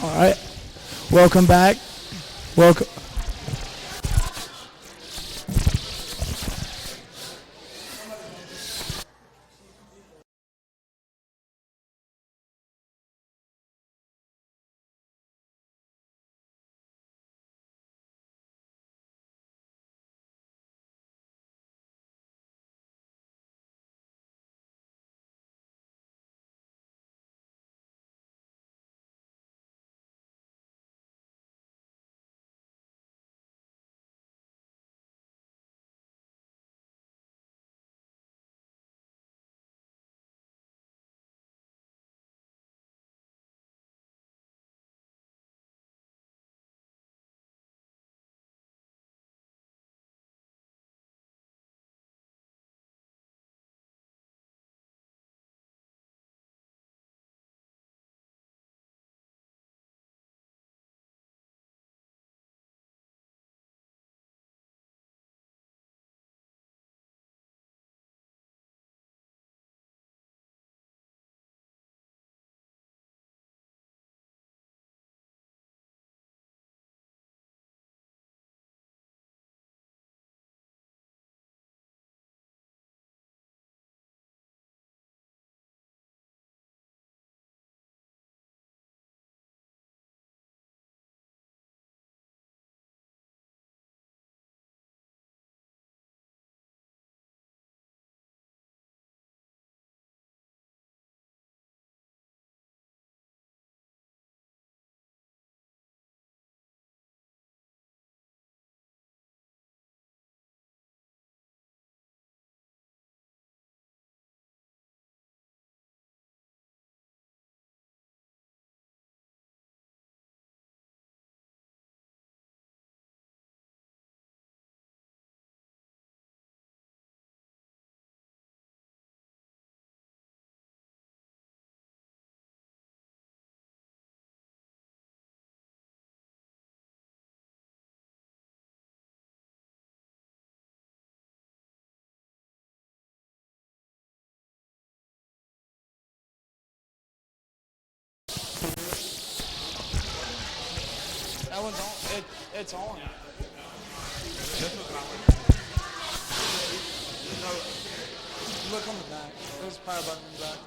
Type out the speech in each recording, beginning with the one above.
All right. Welcome back. Welcome. That one's on. It's on. No, look on the back. There's a power button on the back.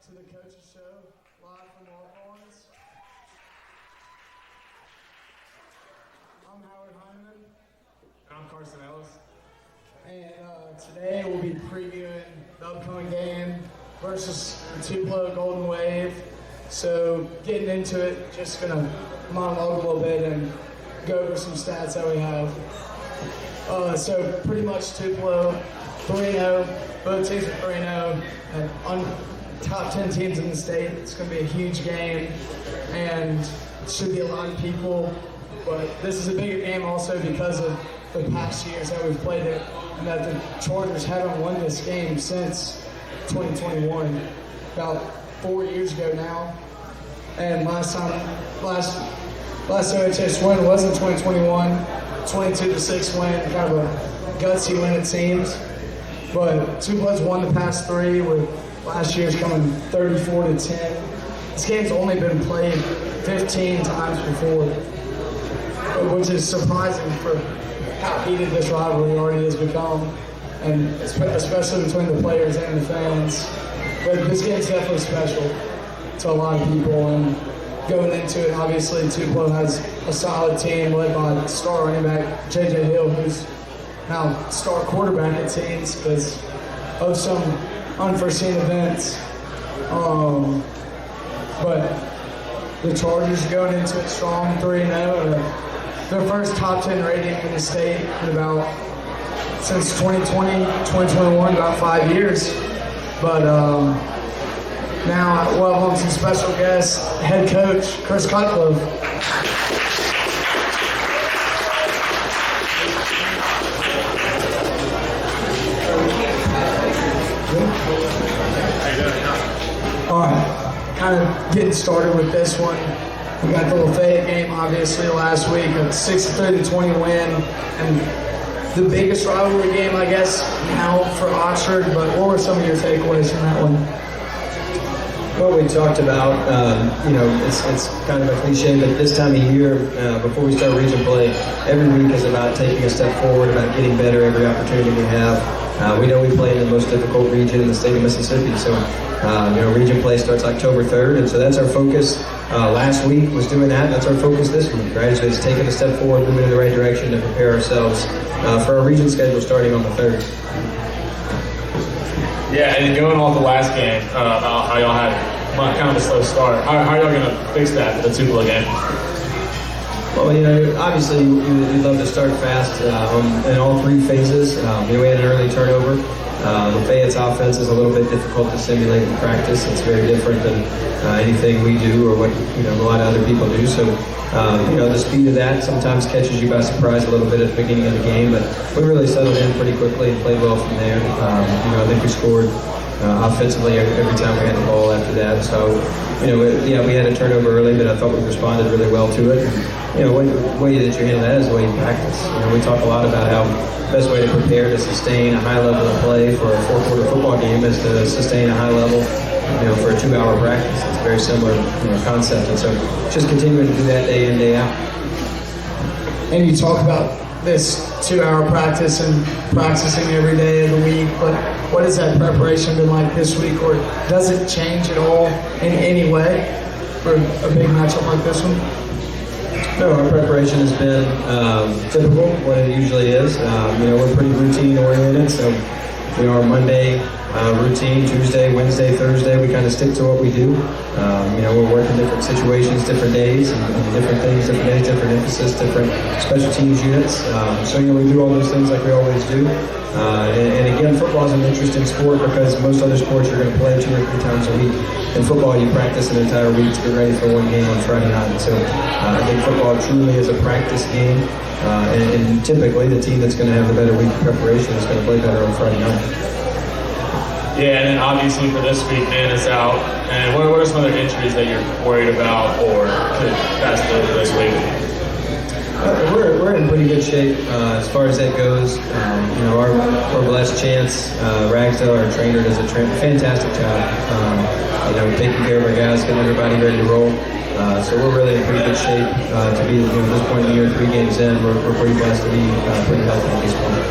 to the Coaches Show, live from Walk-Ons. I'm Howard Hyman. I'm Carson Ellis. And today we'll be previewing the upcoming game versus the Tupelo Golden Wave. So getting into it, just gonna monologue a little bit and go over some stats that we have. So pretty much Tupelo 3-0, both teams are 3-0, and on top 10 teams in the state. It's going to be a huge game, and it should be a lot of people. But this is a bigger game also because of the past years that we've played it, and that the Chargers haven't won this game since 2021, about 4 years ago now. And last OHS win was in 2021, 22-6 win, kind of a gutsy win it seems. But Tupelo's won the past three, with last year's coming 34-10. This game's only been played 15 times before, which is surprising for how heated this rivalry already has become, and especially between the players and the fans. But this game's definitely special to a lot of people, and going into it, obviously Tupelo has a solid team led by star running back J.J. Hill, who's now star quarterback it seems because of some unforeseen events. But the Chargers are going into it strong, 3-0. Their first top 10 rating in the state in about since 2020, 2021, about 5 years. But now we'll have some special guests, head coach Chris Cutcliffe. All right, kind of getting started with this one. We got the Lafayette game, obviously, last week, a 6-30-20 win, and the biggest rivalry game, I guess, now for Oxford. But what were some of your takeaways from that one? Well, we talked about, it's kind of a cliche, but this time of year, before we start region play, every week is about taking a step forward, about getting better every opportunity we have. We know we play in the most difficult region in the state of Mississippi, so region play starts October 3rd, and so that's our focus. Last week was doing that. That's our focus this week, right? So it's taking a step forward, moving in the right direction to prepare ourselves for our region schedule starting on the 3rd. Yeah, and going off the last game, how y'all had kind of a slow start. How are y'all going to fix that for the Tupelo game? Well, obviously we'd love to start fast in all three phases. We had an early turnover. Lafayette's offense is a little bit difficult to simulate in practice. It's very different than anything we do or what a lot of other people do. So the speed of that sometimes catches you by surprise a little bit at the beginning of the game, but we really settled in pretty quickly and played well from there. I think we scored offensively every time we had the ball after that. So, we had a turnover early, but I thought we responded really well to it. And, the way that you handle that is the way you practice. We talk a lot about how the best way to prepare to sustain a high level of play for a four-quarter football game is to sustain a high level, for a 2-hour practice. It's a very similar concept. And so just continuing to do that day in, day out. And you talk about this 2-hour practice and practicing every day of the week, but what has that preparation been like this week, or does it change at all in any way for a big matchup like this one? No, our preparation has been typical, what it usually is. We're pretty routine oriented, so our Monday routine, Tuesday, Wednesday, Thursday, we kind of stick to what we do. We're working different situations, different days, and different things, different days, different emphasis, different special teams units. So we do all those things like we always do. And again, football is an interesting sport because most other sports you're going to play 2 or 3 times a week. In football, you practice an entire week to get ready for one game on Friday night. So I think football truly is a practice game. And typically, the team that's going to have the better week of preparation is going to play better on Friday night. Yeah, and then obviously for this week, Dan is out. And what are some other injuries that you're worried about or could pass through this week? We're in pretty good shape as far as that goes. Our blessed Chance Ragsdale, our trainer, does a fantastic job. Taking care of our guys, getting everybody ready to roll. So we're really in pretty good shape to be at this point in the year, 3 games in. We're pretty blessed to be pretty healthy at this point.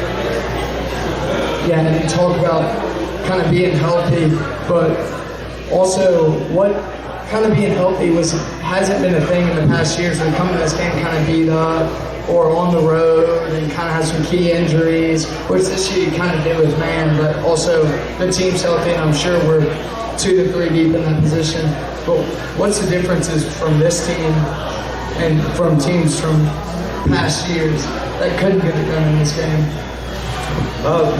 Yeah, and you talk about kind of being healthy, but Also, what kind of being healthy hasn't been a thing in the past years. We come to this game kind of beat up or on the road and kind of have some key injuries, which this year you kind of do with man, but also the team's healthy, and I'm sure we're 2 to 3 deep in that position. But what's the differences from this team and from teams from past years that couldn't get it done in this game?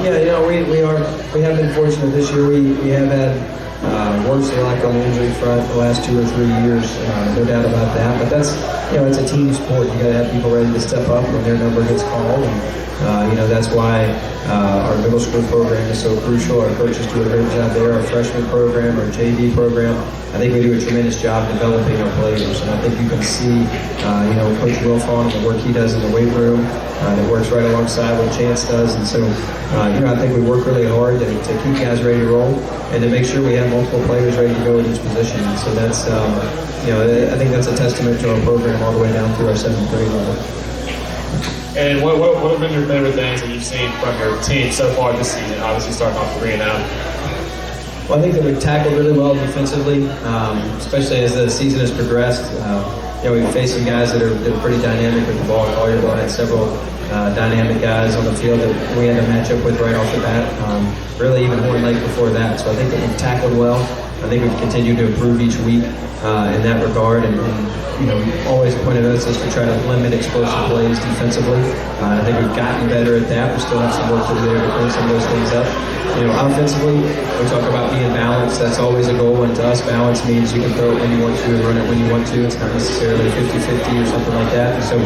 Yeah, we have been fortunate this year. We have had worse luck on the injury front the last 2 or 3 years, no doubt about that. But that's, it's a team sport. You got to have people ready to step up when their number gets called, and that's why our middle school program is so crucial. Our coaches do a great job there. Our freshman program, our JV program, I think we do a tremendous job developing our players, and I think you can see, Coach Wilfon and the work he does in the weight room. That works right alongside what Chance does, and so I think we work really hard to keep guys ready to roll and to make sure we have multiple players ready to go in each position. And so that's I think that's a testament to our program all the way down through our 7th grade level. And what have been your favorite things that you've seen from your team so far this season? Obviously starting off 3-0. Well, I think that we've tackled really well defensively, especially as the season has progressed. We've faced some guys that are pretty dynamic with the ball. Collierville had several dynamic guys on the field that we had to match up with right off the bat. Really even Horn Lake before that. So I think that we've tackled well. I think we've continued to improve each week in that regard. And always pointed us is to try to limit explosive plays defensively. I think we've gotten better at that. We still have some work to do there to clean some of those things up. Offensively, we talk about being balanced. That's always a goal, and to us, balance means you can throw it when you want to and run it when you want to. It's not necessarily 50-50 or something like that. And so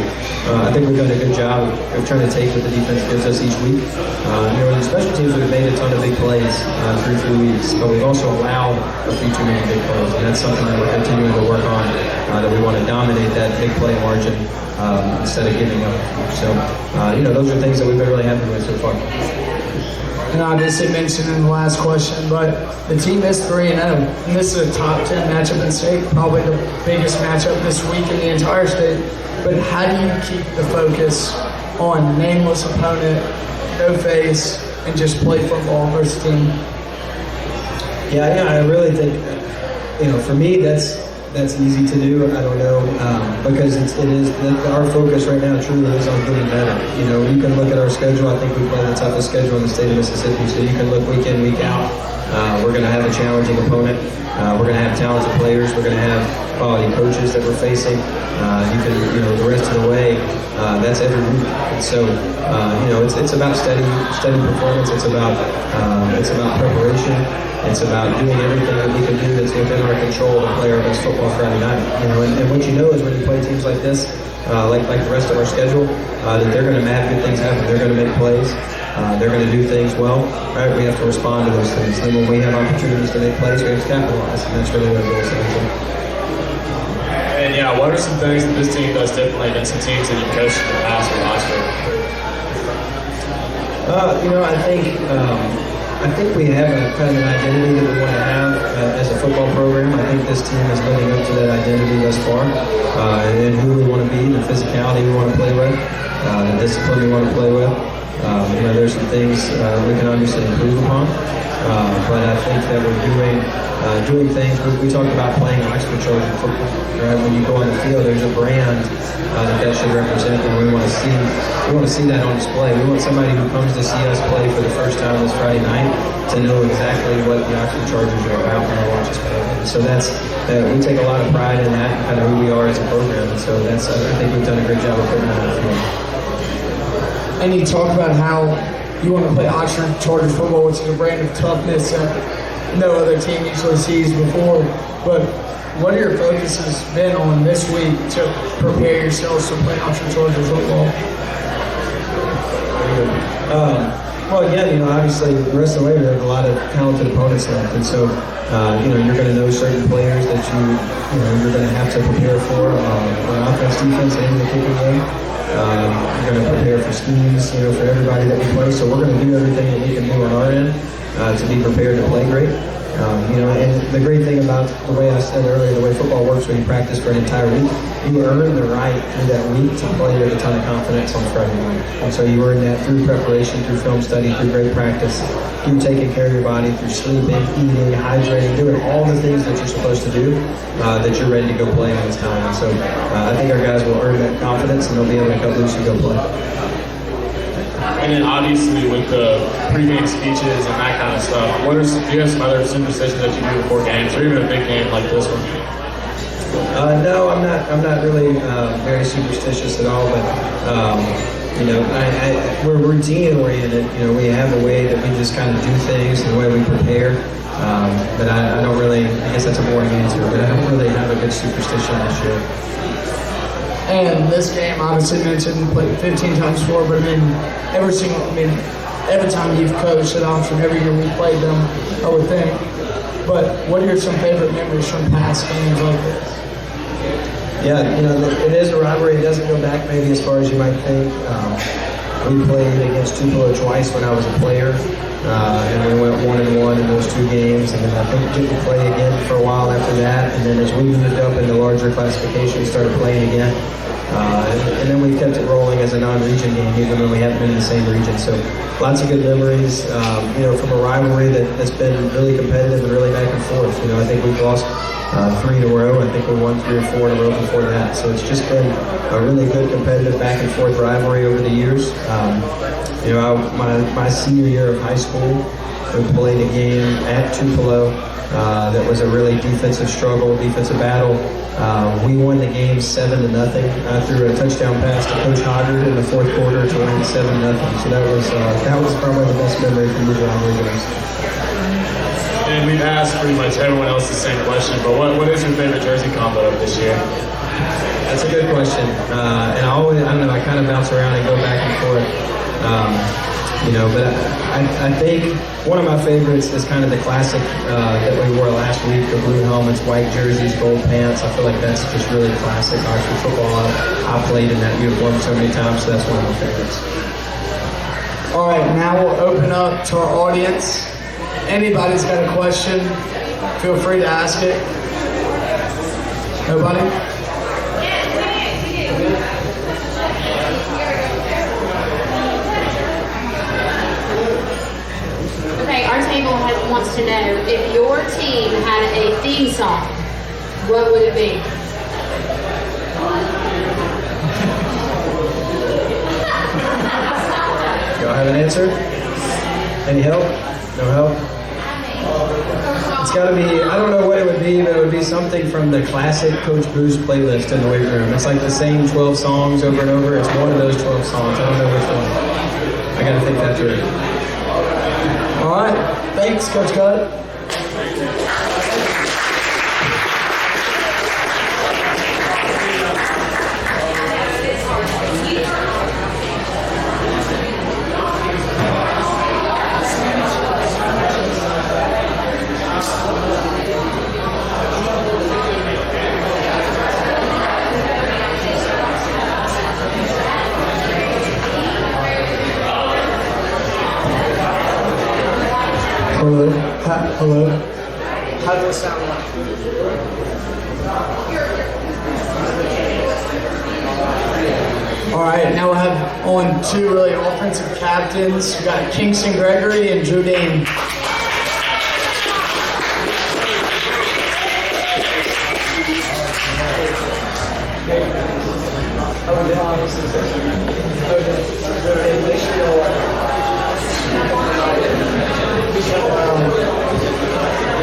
I think we've done a good job of trying to take what the defense gives us each week. In the special teams, we've made a ton of big plays through 3 weeks, but we've also allowed a few too many big plays, and that's something that we're continuing to work on, that we want to dominate that big play margin instead of giving up. So, those are things that we've been really happy with so far. And obviously mentioned in the last question, but the team is 3-0. And this is a top 10 matchup in state, probably the biggest matchup this week in the entire state. But how do you keep the focus on nameless opponent, no face, and just play football versus team? Yeah, I really think, for me, that's easy to do. I don't know, because our focus right now truly is on getting better. You can look at our schedule. I think we play the toughest schedule in the state of Mississippi. So you can look week in, week out. We're going to have a challenging opponent. We're going to have talented players. We're going to have quality coaches that we're facing. The rest of the way, that's every week. And so, it's about steady performance. It's about preparation. It's about doing everything that we can do that's within our control to play our best football Friday night. And what is when you play teams like this, like the rest of our schedule, that they're going to have good things happen. They're going to make plays. They're going to do things well. Right? We have to respond to those things. Then when we have opportunities to make plays, we have to capitalize, and that's really what it is. And what are some things that this team does differently than some teams that you've coached in the past or last year? I think we have a kind of an identity that we want to have as a football program. I think this team is living up to that identity thus far, and who we want to be, the physicality we want to play with, the discipline we want to play with. There's some things we can obviously improve upon, but I think that we're doing things. We talk about playing Oxford Trojan football. Right? When you go on the field, there's a brand that should represent, and we want to see that on display. We want somebody who comes to see us play for the first time this Friday night to know exactly what the Oxford Chargers are about when they watch us play. So we take a lot of pride in that, kind of who we are as a program. And so I think we've done a great job of putting that on the field. And you talk about how you want to play Oxford Chargers football, which is a brand of toughness that no other team usually sees before. But what are your focuses been on this week to prepare yourselves to play Oxford Chargers football? Obviously the rest of the way we have a lot of talented opponents left, and so you're going to know certain players that you're going to have to prepare for on offense, defense, and the kicking game. We're going to prepare for schemes, for everybody that we play. So we're going to do everything that we can do on our end to be prepared to play great. And the great thing about the way I said earlier, the way football works when you practice for an entire week, you earn the right through that week to play with a ton of confidence on Friday night. And so you earn that through preparation, through film study, through great practice, through taking care of your body, through sleeping, eating, hydrating, doing all the things that you're supposed to do, that you're ready to go play when it's time. And so I think our guys will earn that confidence and they'll be able to cut loose and go play. And then obviously with the pregame speeches and that kind of stuff, do you have some other superstitions that you do before games, or even a big game like this one? No, I'm not really very superstitious at all. But we're routine oriented. We have a way that we just kind of do things, and the way we prepare. But I don't really. I guess that's a boring answer. But I don't really have a good superstition this year. And this game, obviously mentioned, played 15 times before, but every time you've coached at Oxford, every year we played them, I would think. But what are some favorite memories from past games like this? Yeah, it is a rivalry. It doesn't go back maybe as far as you might think. We played against Tupelo twice when I was a player, and we went 1-1 in those 2 games, and then I think didn't play again for a while after that, and then as we moved up into larger classifications, started playing again. And then we've kept it rolling as a non-region game, even though we haven't been in the same region. So lots of good memories, from a rivalry that's been really competitive and really back and forth. I think we've lost 3 in a row. I think we won 3 or 4 in a row before that. So it's just been a really good competitive back and forth rivalry over the years. My senior year of high school, we played a game at Tupelo that was a really defensive struggle, defensive battle. We won the game 7-0. Threw a touchdown pass to Coach Hoggard in the 4th quarter to win 7-0. So that was probably the best memory from these rivalry games. And we've asked pretty much everyone else the same question, but what is your favorite jersey combo of this year? That's a good question. And I kind of bounce around and go back and forth. But I think one of my favorites is kind of the classic that we wore last week, the blue helmets, white jerseys, gold pants. I feel like that's just really classic Oxford football. I played in that uniform so many times, so that's one of my favorites. All right, now we'll open up to our audience. Anybody's got a question, feel free to ask it. Nobody? Okay, our table wants to know, if your team had a theme song, what would it be? Y'all have an answer? Any help? No help? It's got to be, I don't know what it would be, but it would be something from the classic Coach Boo's playlist in the weight room. It's like the same 12 songs over and over. It's one of those 12 songs. I don't know which one. I got to think that through. All right. Thanks, Coach Cutt. Hello. Hello. How does this sound like? All right, now we'll have on 2 really offensive captains. We got Kingston Gregory and Drew Dean.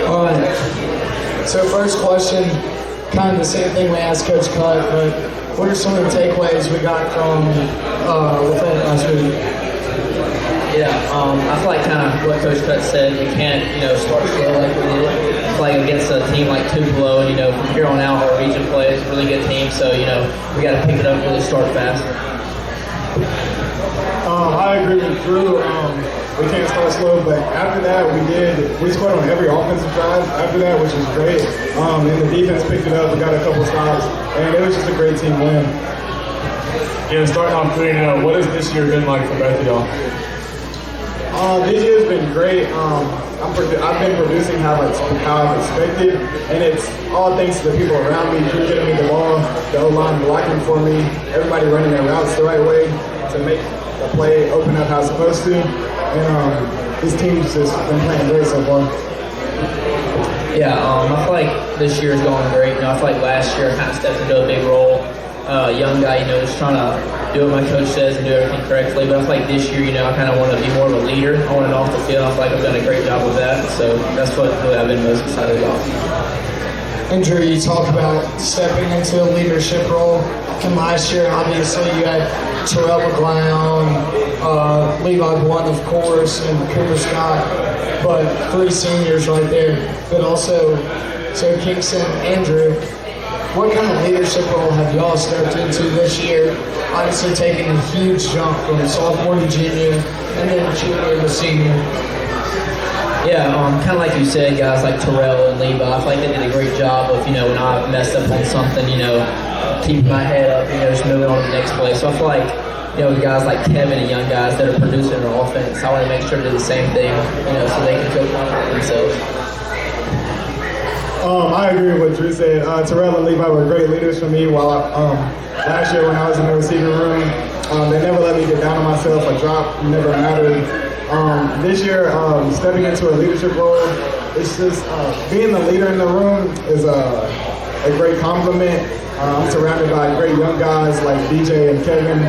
All right. So first question, kind of the same thing we asked Coach Cutt, but what are some of the takeaways we got from within last week? Yeah, I feel like kind of what Coach Cutt said, you can't, start slow like we did. I feel like against a team like Tupelo, and, from here on out, our region play is a really good team, so, we got to pick it up and really start fast. I agree with Drew. We can't start slow, but after that, we scored on every offensive drive after that, which was great. And the defense picked it up. We got a couple stops, and it was just a great team win. Yeah, starting off 3-0, what has this year been like for both of y'all? This year's been great. I've been producing how I've expected, and it's all thanks to the people around me, keep getting me the ball, the O-line blocking for me, everybody running their routes the right way to make the play open up how it's supposed to. And this team's just been playing great so far. Yeah, I feel like this year is going great. I feel like last year I kind of stepped into a big role. Young guy, just trying to do what my coach says and do everything correctly. But I feel like this year, I kind of want to be more of a leader. I want it off the field. I feel like I've done a great job with that. So that's what really I've been most excited about. Andrew, you talk about stepping into a leadership role. And last year, obviously, you had Terrell McGlown, Levi Blunt, of course, and Cooper Scott. But 3 seniors right there. But also, so Kingston, Andrew, what kind of leadership role have y'all stepped into this year? Obviously taking a huge jump from sophomore to junior, and then junior to senior. Yeah, kind of like you said, guys like Terrell and Levi, I feel like they did a great job of, when I messed up on something, keeping my head up, just moving on to the next play. So I feel like, the guys like Kevin and young guys that are producing their offense, I want to make sure to do the same thing, so they can feel confident in themselves. I agree with what Drew said. Terrell and Levi were great leaders for me while last year when I was in the receiving room. They never let me get down on myself. A drop never mattered. This year, stepping into a leadership role, it's just being the leader in the room is a great compliment. I'm surrounded by great young guys like DJ and Kevin.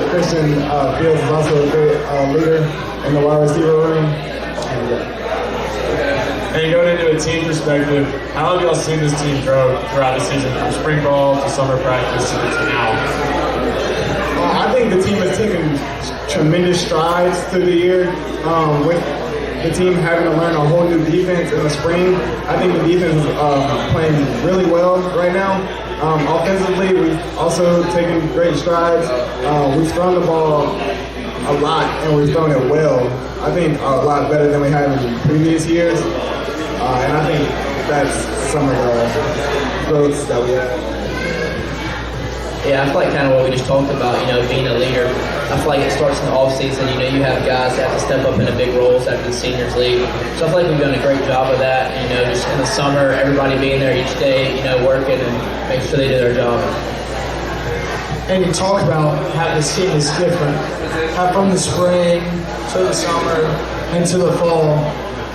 Christian Fields is also a great leader in the wide receiver room. And going into a team perspective, how have y'all seen this team grow throughout the season, from spring ball to summer practice to now? I think the team has taken tremendous strides through the year. With the team having to learn a whole new defense in the spring, I think the defense is playing really well right now. Offensively, we've also taken great strides. We've thrown the ball a lot, and we've thrown it well. I think a lot better than we had in previous years. And I think that's some of the growths that we have. Yeah, I feel like kind of what we just talked about, being a leader. I feel like it starts in the offseason. You have guys that have to step up into big roles after the seniors league. So I feel like we've done a great job of that. Just in the summer, everybody being there each day, working and making sure they do their job. And you talk about how this team is different. How from the spring to the summer and to the fall,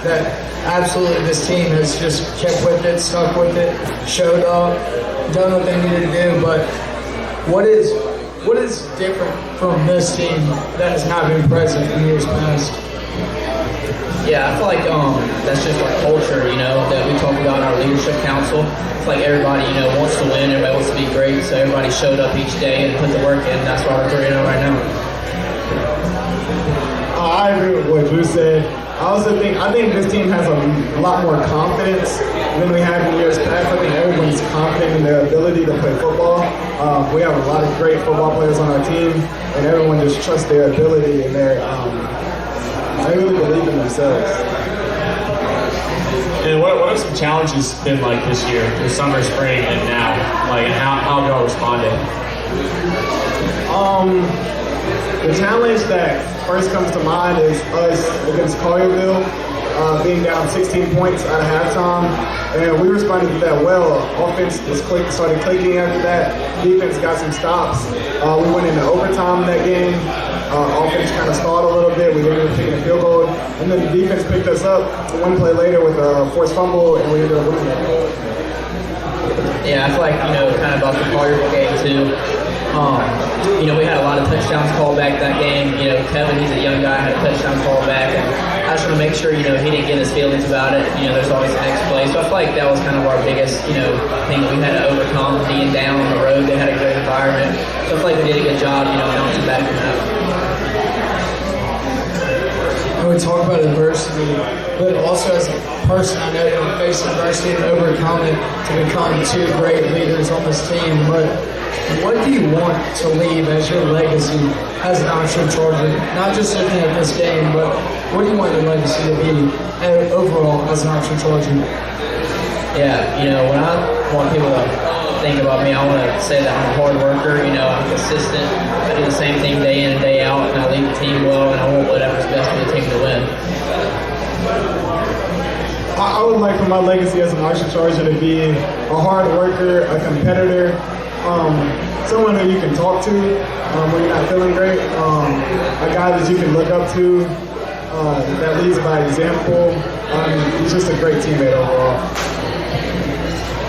that absolutely this team has just kept with it, stuck with it, showed up, done what they needed to do. But what is different from this team that has not been present in years past? Yeah, I feel like that's just our culture, that we talk about in our leadership council. It's like everybody, wants to win, everybody wants to be great, so everybody showed up each day and put the work in. That's why we're 3-0 right now. I agree with what Drew said. I think this team has a lot more confidence than we had in years past. I think everyone's confident in their ability to play football. We have a lot of great football players on our team, and everyone just trusts their ability and they really believe in themselves. And what have some challenges been like this year, through summer, spring, and now? And how have y'all responded? The challenge that first comes to mind is us against Collierville, being down 16 points at halftime, and we responded to that well. Offense just started clicking after that. Defense got some stops. We went into overtime in that game. Offense kind of stalled a little bit. We ended up taking a field goal, and then the defense picked us up one play later with a forced fumble, and we ended up winning that. Yeah, I feel like, kind of about the Collierville game too. We had a lot of touchdowns called back that game. Kevin, he's a young guy, had a touchdown called back. And I just want to make sure, he didn't get his feelings about it. There's always the next play. So I feel like that was kind of our biggest, thing that we had to overcome, being down on the road. They had a great environment. So I feel like we did a good job, bouncing back from that. And we talk about adversity, but also as a person, I know you face adversity and overcome it to become 2 great leaders on this team. But what do you want to leave as your legacy as an Oxford Charger? Not just looking at this game, but what do you want your legacy to be overall as an Oxford Charger? Yeah, what I want people to think about me, I want to say that I'm a hard worker. You know, I'm consistent. I do the same thing day in and day out, and I lead the team well, and I want whatever's best for the team to win. I would like for my legacy as an Archer Charger to be a hard worker, a competitor, someone who you can talk to when you're not feeling great, a guy that you can look up to, that leads by example. He's just a great teammate overall.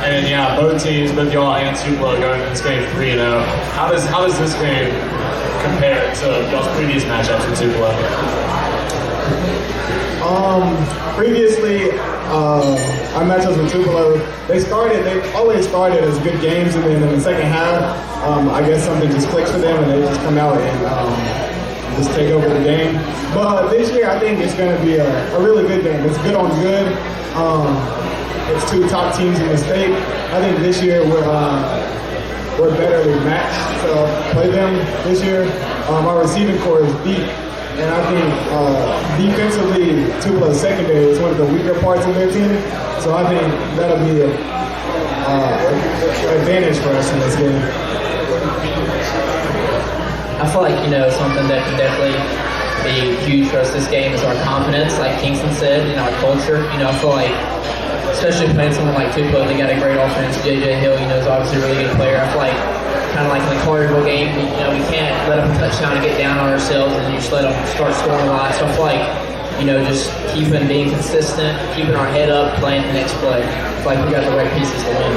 And yeah, both teams, both y'all and Tupelo going into this game 3-0. How does this game compare to y'all's previous matchups with Tupelo? Previously, our matchups with Tupelo, they always started as good games, and then in the second half, I guess something just clicks for them, and they just come out and just take over the game. But this year, I think it's going to be a really good game. It's good on good. It's two top teams in the state. I think this year we're better matched to play them this year. Our receiving core is deep. And I think defensively, Tupelo's secondary is one of the weaker parts of their team. So I think that'll be an advantage for us in this game. I feel like, you know, something that can definitely be huge for us this game is our confidence, like Kingston said, and our culture. You know, I feel like, especially playing someone like Tupelo, they got a great offense. J.J. Hill, you know, is obviously a really good player. I feel like, kind of like in the Carterville game, we can't let them touchdown and get down on ourselves and just let them start scoring a lot. So I feel like, you know, just being consistent, keeping our head up, playing the next play. I feel like we got the right pieces to win.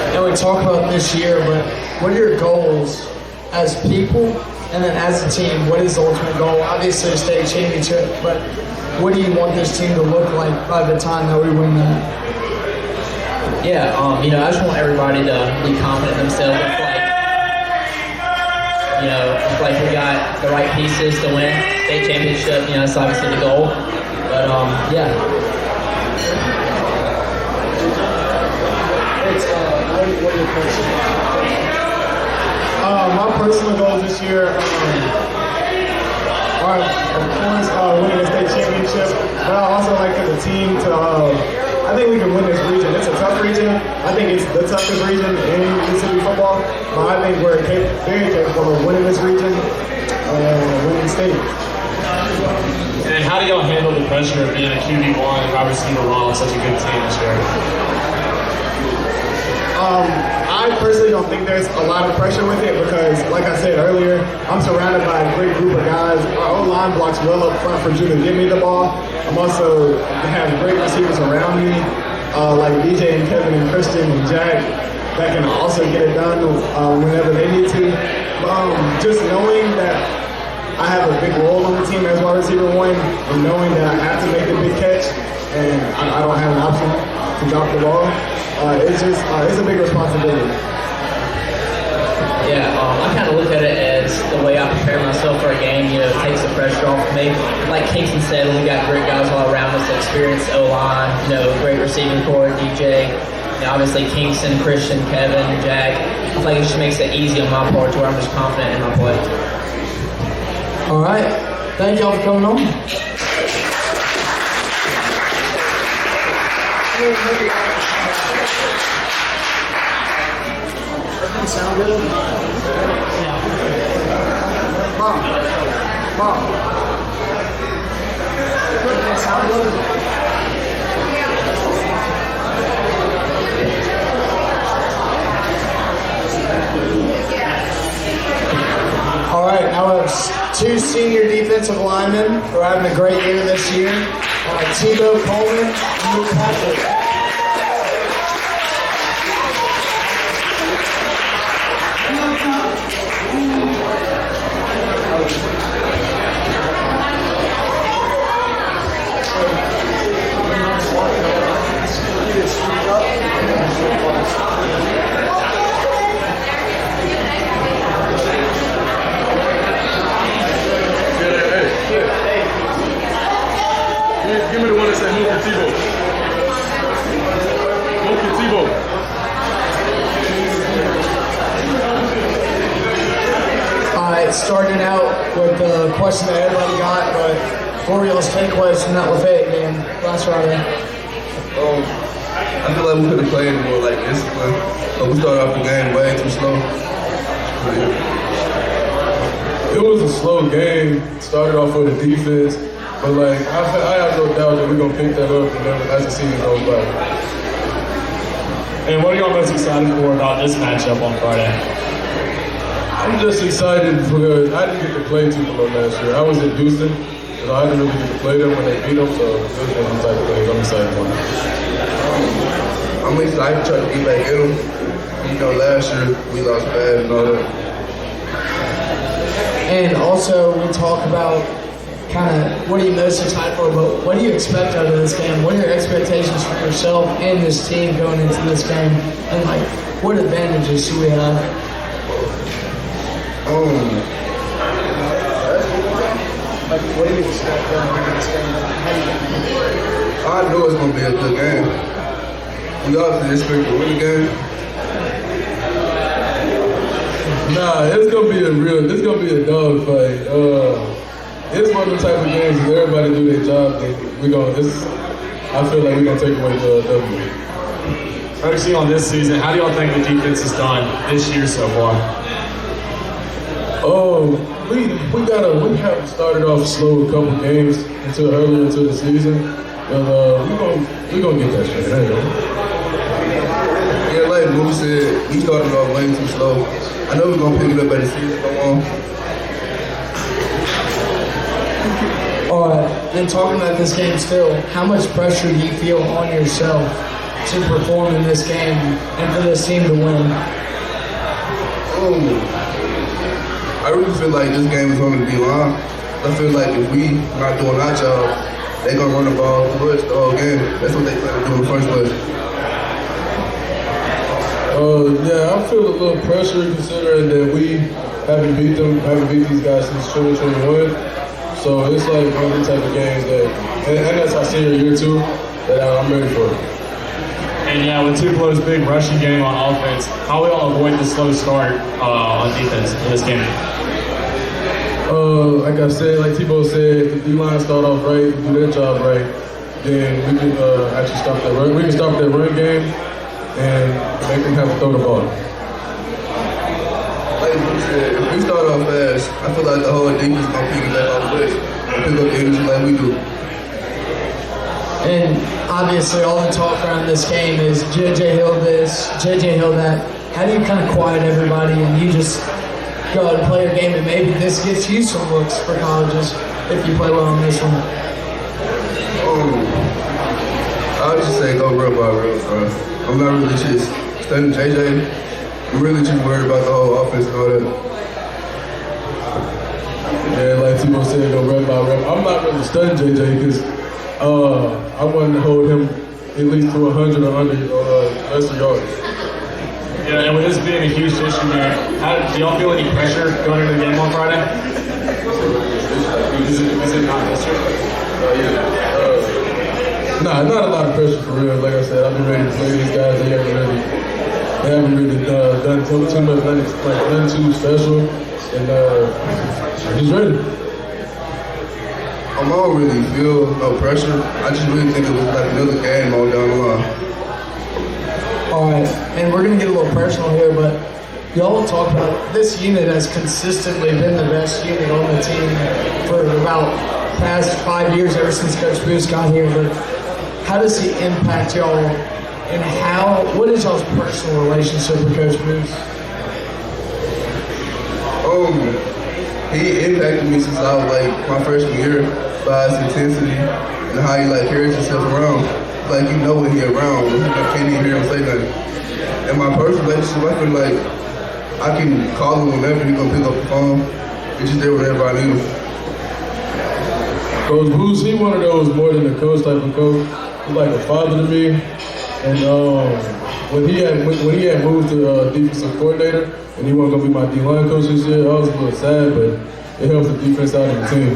You know, we talk about this year, but what are your goals as people and then as a team? What is the ultimate goal? Obviously, a state championship, but what do you want this team to look like by the time that we win that? Yeah, you know, I just want everybody to be confident in themselves. I feel like we got the right pieces to win state championship. You know, that's obviously the goal. But yeah. What are your personal My personal goals this year are, of course, winning the state championship. But I also like as a team to. I think we can win this region. It's a tough region. I think it's the toughest region in Mississippi football. But I think we're very capable of winning this region and winning state. And how do y'all handle the pressure of being a QB1 and wide receiver one on such a good team this year? I personally don't think there's a lot of pressure with it because, like I said earlier, I'm surrounded by a great group of guys. Our O-line blocks well up front for Drew to give me the ball. I'm also have great receivers around me, like DJ and Kevin and Christian and Jack, that can also get it done whenever they need to. Just knowing that I have a big role on the team as wide receiver one, and knowing that I have to make the big catch, and I don't have an option to drop the ball. It's a big responsibility. Yeah, I kind of look at it as the way I prepare myself for a game. You know, it takes the pressure off of me. Like Kingston said, we got great guys all around us, experienced O-line, you know, great receiving core, DJ. You know, obviously Kingston, Christian, Kevin, Jack. I feel like it just makes it easy on my part to where I'm just confident in my play. All right. Thank y'all for coming on. Everything sound good? Yeah. Mom. Everything sound good? All right, now we have two senior defensive linemen who are having a great year this year. Tebow Coleman and Luke Patrick. Give me the one that said move for Tebow. Move for Tebow. Starting out with the question that everybody got, but before we all take questions from that Lafayette game last Friday. I feel like we could have played more like discipline, but we started off the game way too slow. It was a slow game. Started off with the defense, but like I have no doubt that we're gonna pick that up as the season goes by. And what are y'all most excited for about this matchup on Friday? I'm just excited because I didn't get to play Tupelo last year. I was in Houston, so I didn't really get to play them when they beat them. So this is one of the type of things I'm excited for. I'm excited to try to get back in them. You know, last year we lost bad and all that. And also, we talk about kind of what are you most excited for, but what do you expect out of this game? What are your expectations for yourself and this team going into this game? And, like, what advantages do we have? Like, what do you expect going into this game? I know it's going to be a good game. We obviously expect to win the game. Nah, it's gonna be a dog fight. It's one of the type of games that everybody do their job. And I feel like we're gonna take away the W. Focusing on this season, how do y'all think the defense has done this year so far? We have started off slow a couple games earlier into the season, but we're gonna get that straight. There you go. Yeah, like Moose said, we started off way too slow. I know we're gonna pick it up as the season go on. And talking about this game still, how much pressure do you feel on yourself to perform in this game and for this team to win? I really feel like this game is going to be long. I feel like if we not doing our job, they gonna run the ball through us the whole game. That's what they plan to do in the first place. Yeah, I feel a little pressure considering that we haven't beat these guys since 2021. So it's like one of the type of games and that's our senior year too, that I'm ready for. And yeah, with Tupelo's big rushing game on offense, how will y'all avoid the slow start on defense in this game? Like I said, like Tebow said, if the D-line start off right, do their job right, then we can actually stop that run. We can stop that run game and make them have to throw the ball. Like you said, if we start off fast, I feel like the whole defense is gonna pick it back off the base and pick up the energy like we do. And obviously all the talk around this game is JJ Hill this, JJ Hill that. How do you kind of quiet everybody and you just go out and play your game and maybe this gets you some looks for colleges if you play well in this one? I would just say go real by real, bro. I'm not really just studying JJ. I'm really just worried about the whole offense and all that. Yeah, like Tebow said, go rep by rep. I'm not really studying JJ because I wanted to hold him at least to 100 or under less yards. Yeah, and with this being a huge issue here, do y'all feel any pressure going into the game on Friday? Is it not necessary? Nah, not a lot of pressure for real. Like I said, I've been ready to play these guys. They haven't really done too much, nothing too special, and he's ready. I don't really feel no pressure. I just really think it was like another game all down the line. All right, and we're going to get a little personal here, but y'all talk about this unit has consistently been the best unit on the team for about past 5 years, ever since Coach Bruce got here. But how does he impact y'all, and what is y'all's personal relationship with Coach Bruce? He impacted me since I was like my freshman year by his intensity and how he like carries himself around. Like you know when he around, you can't even hear him say nothing. And my personal relationship, I feel like I can call him whenever he's gonna pick up the phone. He's just there whenever I need him. Coach Bruce, he one of those more than a coach type of coach. He's like a father to me. And when he had moved to defensive coordinator and he wasn't gonna be my D-line coach this year, I was a little sad, but it helps the defense out of the team.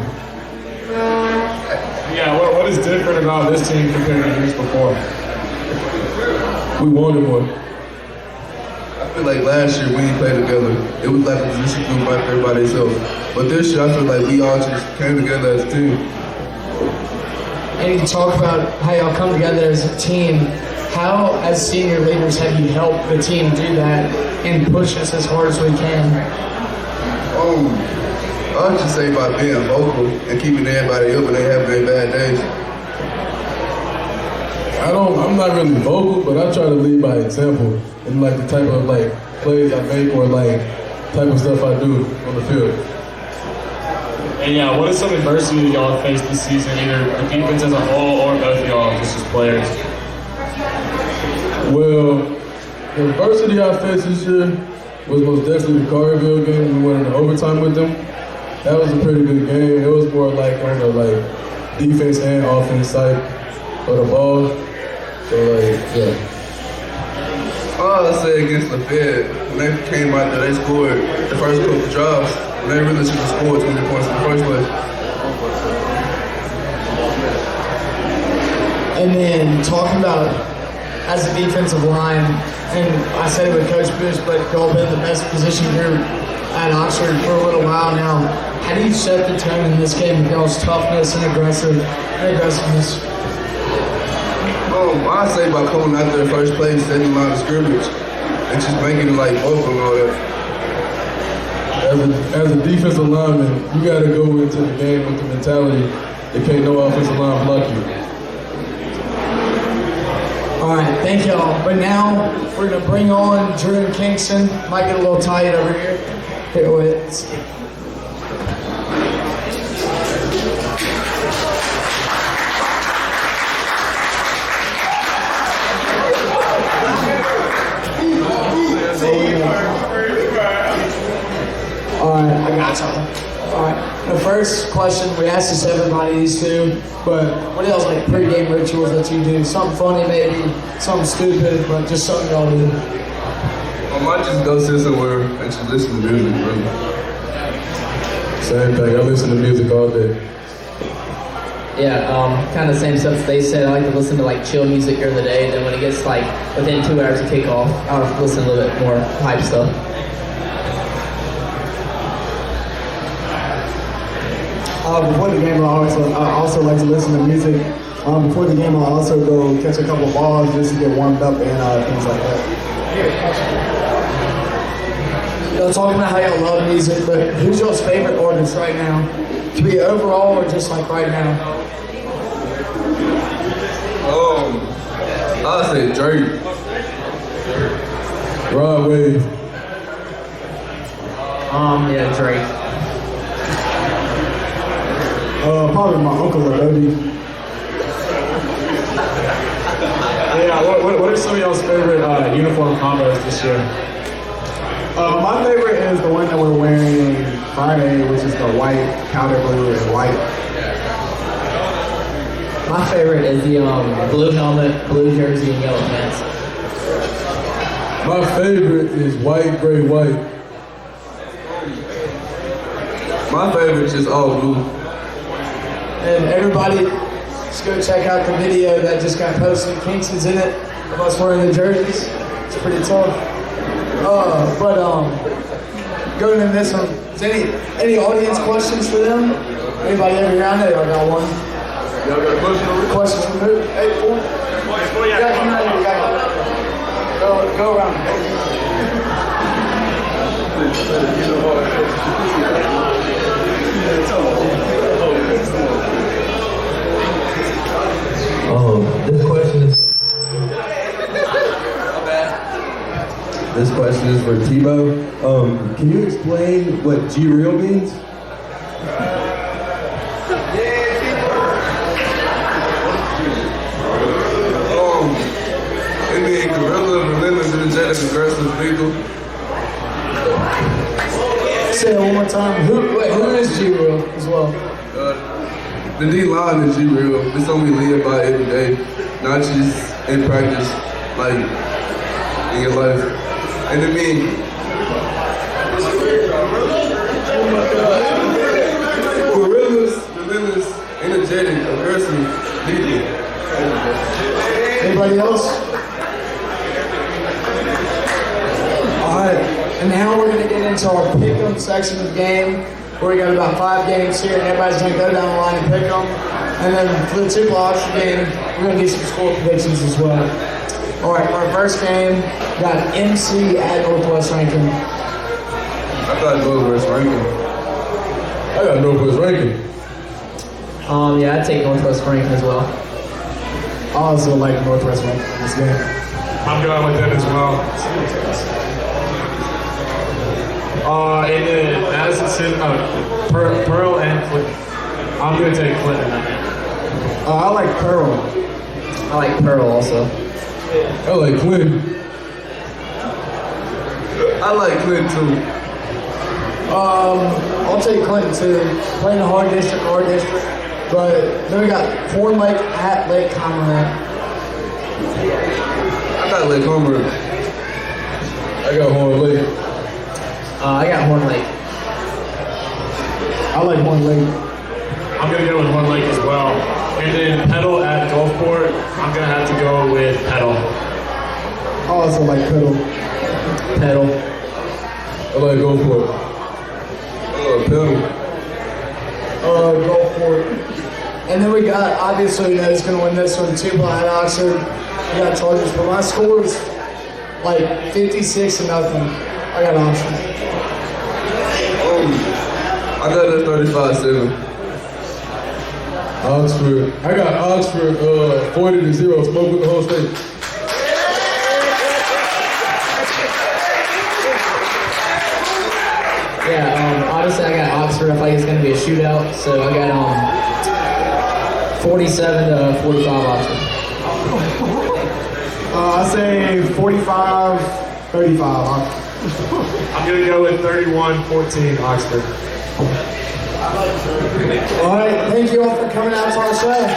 Yeah, what is different about this team compared to years before? We wanted more. I feel like last year we didn't play together. It was like a position group like everybody else. But this year I feel like we all just came together as a team. And you talk about how y'all come together as a team. How, as senior leaders, have you helped the team do that and push us as hard as we can? I'll just say by being vocal and keeping everybody up when they have their bad days. I'm not really vocal, but I try to lead by example in like the type of like plays I make or like type of stuff I do on the field. And yeah, what is some adversity y'all faced this season, either the defense as a whole or both of y'all just as players? Well, the adversity I faced this year was most definitely the Carterville game. We went into overtime with them. That was a pretty good game. It was more like on the like defense and offense side of the ball. So like, yeah. All I say against the Fed, when they came out there, they scored the first couple drives. And they really should have scored 20 points in the first place. And then talking about as a defensive line, and I said it with Coach Bush, but y'all been the best position here at Oxford for a little while now. How do you set the tone in this game with y'all's toughness and aggressiveness? I say by coming out there first place, setting the line of scrimmage, and just making it like vocal and all that. As a defensive lineman, you got to go into the game with the mentality that can't no offensive line block you. All right, thank y'all. But now we're gonna bring on Drew and Kingston. Might get a little tight over here. Here with. All right, I got something. All right, the first question, we asked this to everybody, these two, but what else, like pre-game rituals that you do? Something funny maybe, something stupid, but just something y'all do. I might just go sit somewhere and just listen to music, really. Same thing, I listen to music all day. Yeah, kind of the same stuff they said. I like to listen to like chill music during the day. Then when it gets like within 2 hours of kickoff, I'll listen to a little bit more hype stuff. Before the game, I also like to listen to music. Before the game, I'll also go catch a couple balls just to get warmed up and things like that. Y'all talking about how y'all love music, but who's y'all's favorite artist right now? To be overall or just like right now? I'll say Drake. Rod Wave. Yeah, Drake. Probably my uncle Lil Yeah, what are some of y'all's favorite uniform combos this year? My favorite is the one that we're wearing Friday, which is the white, powder blue, and white. My favorite is the blue helmet, blue jersey, and yellow pants. My favorite is white, gray, white. My favorite is just all blue. And everybody, just go check out the video that just got posted. Kingston's in it of us wearing the jerseys. It's pretty tough. Going into this one, is any audience questions for them? Anybody ever here? I know y'all got one. Y'all got a question? Questions from who? Hey, four. Yeah, come out here. Go around. This question is for Tebow. Can you explain what G-Real means? It means gorilla, relentless, energetic, aggressive, lethal. Say it one more time. Who is G-Real as well? The D-line is G-Real. It's something we live by every day, not just in practice, like in your life. And it means gorillas, relentless, energetic, aggressive, lethal. Anybody else? All right, and now we're going to get into our pick-em section of the game. where we got about 5 games here, and everybody's going to go down the line and pick them. And then for the Tupelo Oxford game, we're going to do some score predictions as well. All right, for our first game, we got MC at Northwest Rankin. I got Northwest Rankin. I got Northwest Rankin. Yeah, I'd take Northwest Rankin as well. I also like Northwest Rankin in this game. I'm going with them as well. And then Madison City, Pearl and Clinton. I'm going to take Clinton. I like Pearl. I like Pearl also. I like Clinton. I like Clinton too. I'll take Clinton too. Playing the hard district. But then we got Horn Lake at Lake Conroe. I got Lake Homer. I got Horn Lake. I got Horn Lake. I like Horn Lake. I'm going to go with Horn Lake as well. And then Petal at Gulfport, I'm going to have to go with Petal. I also like Petal. Petal. I like Gulfport. Petal. Gulfport. And then we got, obviously, you know who's going to win this one, Tupelo at Oxford. We got Chargers, but my score is like 56-0. I got Oxford. I got that 35-7. Oxford. I got Oxford 40-0. Smoke with the whole state. Yeah, honestly, I got Oxford. I feel like it's going to be a shootout, so I got 47-45 Oxford. I say 45-35 Oxford. I'm going to go with 31-14 Oxford. All right, thank you all for coming out to our show.